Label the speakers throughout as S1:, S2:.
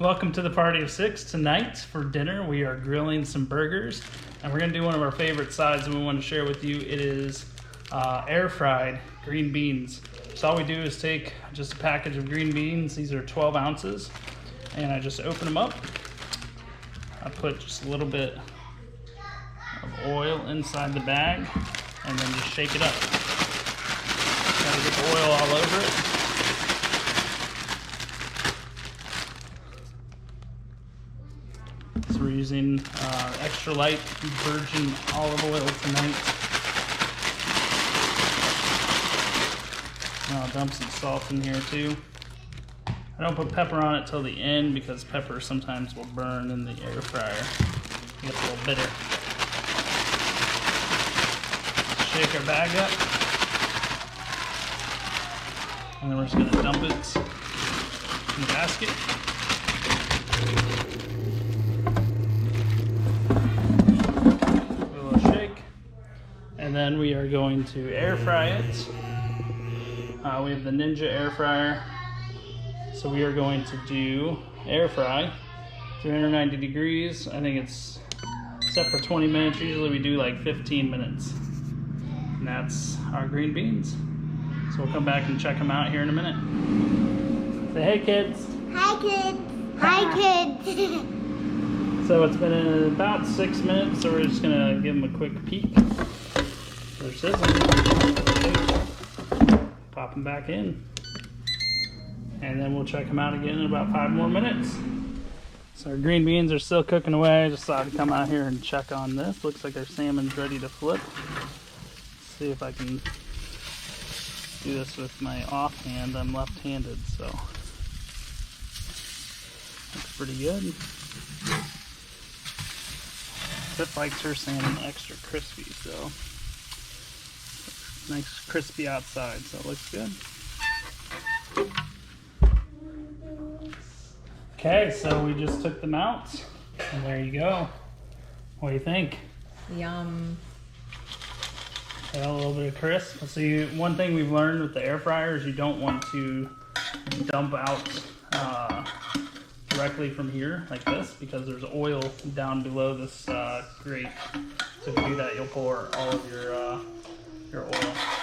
S1: Welcome to the party of six. Tonight for dinner we are grilling some burgers, and we're going to do one of our favorite sides and we want to share with you. It is air fried green beans. So all we do is take just a package of green beans. These are 12 ounces, and I just open them up. I put just a little bit of oil inside the bag and then just shake it up. Gotta get the oil all over it. So we're using extra light virgin olive oil tonight. I'll dump some salt in here too. I don't put pepper on it till the end because pepper sometimes will burn in the air fryer. It gets a little bitter. Shake our bag up. And then we're just going to dump it in the basket. Give it a little shake. And then we are going to air fry it. We have the Ninja air fryer. So we are going to do air fry, 390 degrees. I think it's set for 20 minutes. Usually we do like 15 minutes. And that's our green beans. So we'll come back and check them out here in a minute. Say hey kids.
S2: Hi kids. Hi kids.
S1: So it's been about 6 minutes, so we're just gonna give them a quick peek. They're sizzling. Pop them back in. And then we'll check them out again in about 5 more minutes. So our green beans are still cooking away. I just thought I'd come out here and check on this. Looks like our salmon's ready to flip. Let's see if I can do this with my offhand. I'm left-handed, so looks pretty good. Pip likes her salmon extra crispy, so nice crispy outside, so it looks good. Okay, so we just took them out, and there you go. What do you think?
S3: Yum.
S1: Got a little bit of crisp. See, one thing we've learned with the air fryer is you don't want to dump out directly from here like this because there's oil down below this grate. So if you do that, you'll pour all of your oil.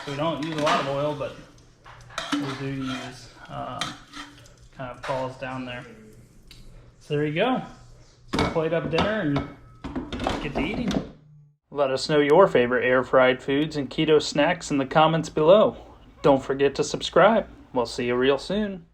S1: So we don't use a lot of oil, but we do use kind of falls down there. So there you go. So we'll plate up dinner and get to eating. Let us know your favorite air-fried foods and keto snacks in the comments below. Don't forget to subscribe. We'll see you real soon.